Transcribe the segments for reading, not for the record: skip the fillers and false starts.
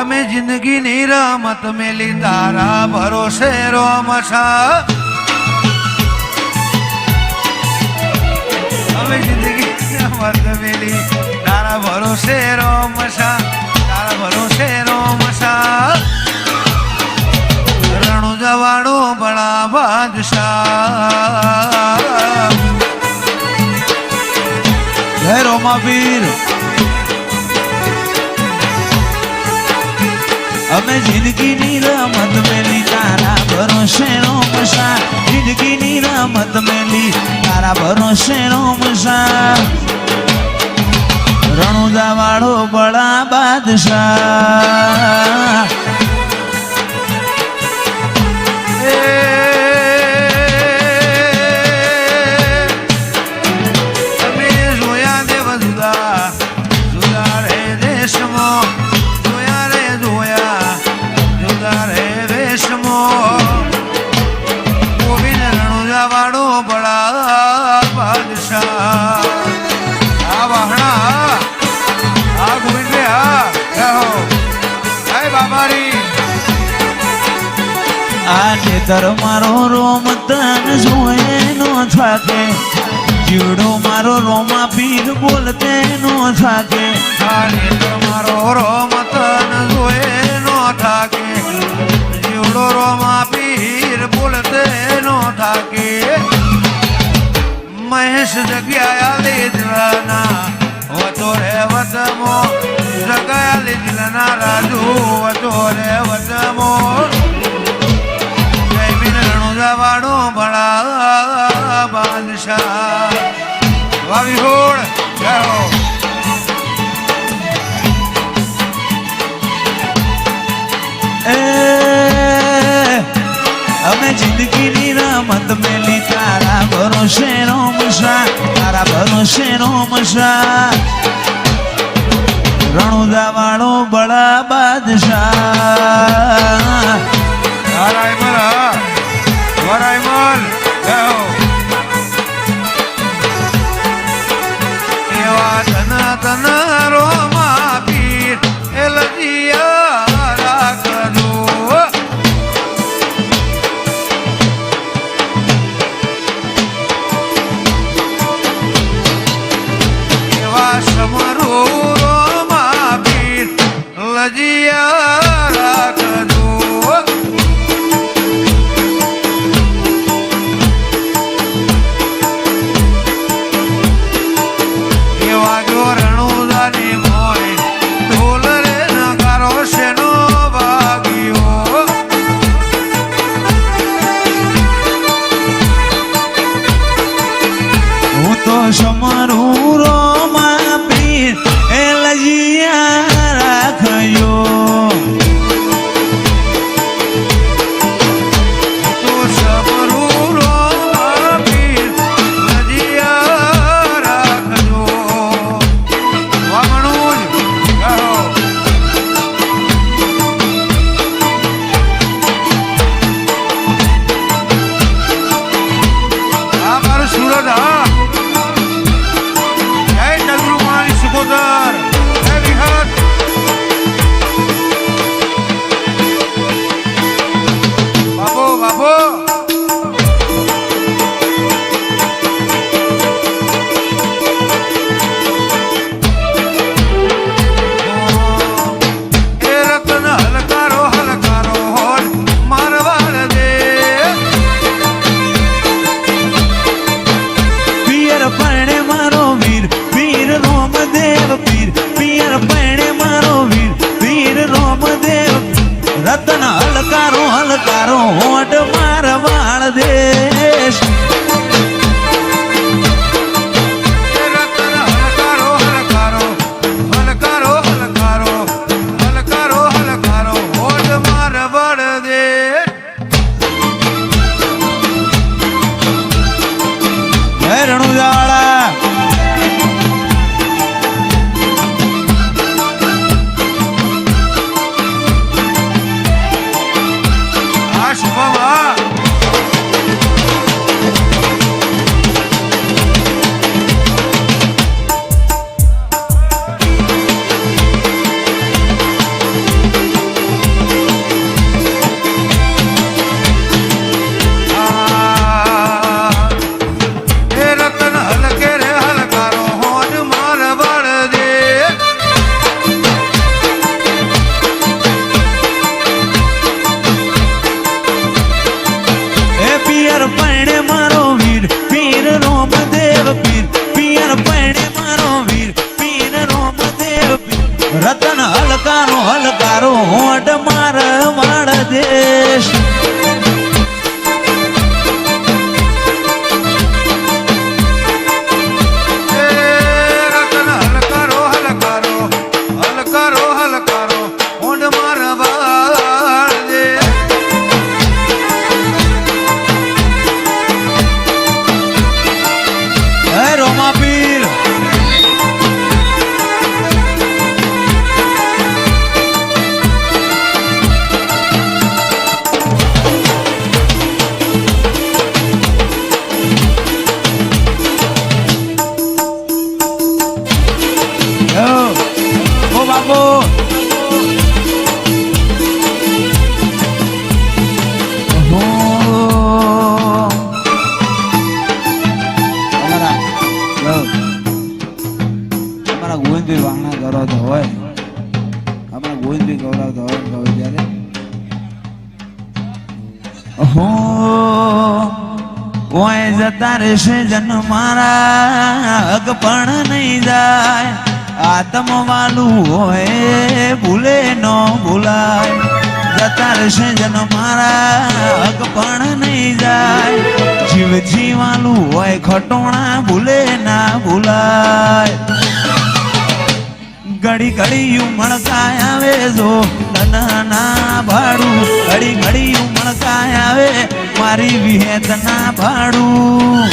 અમે જિંદગીની રમત મેલી તારા ભરોસે રોમશા અમે જિંદગીની રમત મેલી તારા ભરોસે રોમશા તારા ભરોસે રોમશા રણુ જવાડો બડા બાદશાહ હે રોમાવીર અમે જિંદગીની રમત મેલી તારા ભરોસે રોમશા જિંદગીની રમત મેલી તારા ભરોસે રોમશા રણુદા વાળો બડા બાદશાહ અમે જોયા દેવ જુદા જુદા રે દેશમાં આજે તર મારો રોમ તન જોયે નો થાકે જીવડો મારો રોમા પીર બોલતે નો થાકે આજે તર મારો રોમ તન જોયે નો થાકે જીવડો રોમા પીર બોલતે નો થાકે મહેશ જગ્યા લીધના વતો રે વતમો જગ્યા લીધના રાજુ વતો રે વતમો વાડો બડા બાદશાહ વાવી હોળ જાઓ અમે જિંદગીની રમત મેલી તારા ભરોસે રોમશા તારા ભરોસે રોમશા રણુદા વાળો બડા બાદશાહ તારા મરા વરાયમલ જાઓ એવા તન તન રોમા પીર એલજીયા રાખજો એવા સમરો રોમા પીર લજીયા રાખજો સમરૂ રોમા પીર એલજીયા રાખજો તો સમરૂ રોમા પીર એલજીયા રાખજો વામણું ગાઓ આ મારું સુરત હા રતન હલકારો હલકારો હોટ માર વાળ દેશ રતન હલકારો હલકારો હલકારો હલકારો હલકારો હલકારો હોટ માર વાળ દેશ રણુજાળા શુભમ હો ઓય જતા રહેશે જન મારા હક પણ નહીં જાય આત્મ વાલું હોય ભૂલે ન ભૂલાય જતા રહેશે જન મારા હક પણ નહીં જાય જીવ જીવાલું હોય ખટોણા ભૂલે ના ભૂલાય ઘડી ઘડી ઉમળકાય આવે જો ના ભાડું ઘડી ઘડી ઉમળકાય આવે મારી વિહેત ના ભાડું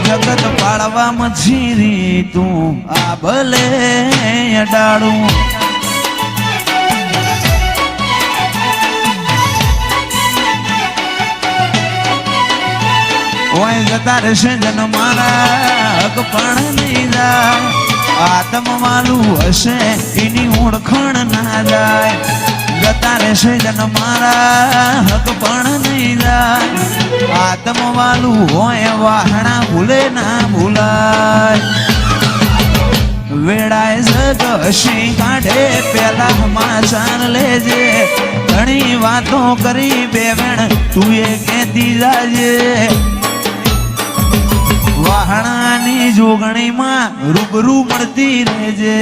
જગત પાડવા મછીરી તું આ ભલે અડાડું ઓય જતા રહેશે જન મારા હક પણ નહીં જાય આત્મ વાલું હશે એની ઓળખાણ ના જાય જતા રહેશે જન મારા હક પણ નહીં જાય આત્મ વાલું હોય વાહણા ભૂલે ના ભૂલાય વેળાએ જગ હસી કાઢે પેલા સમાચાર લેજે ઘણી વાતો કરી બેવેણ તું એ કહેતી જાજે વાહણાની જોગણીમાં રૂબરૂ મળતી રહેજે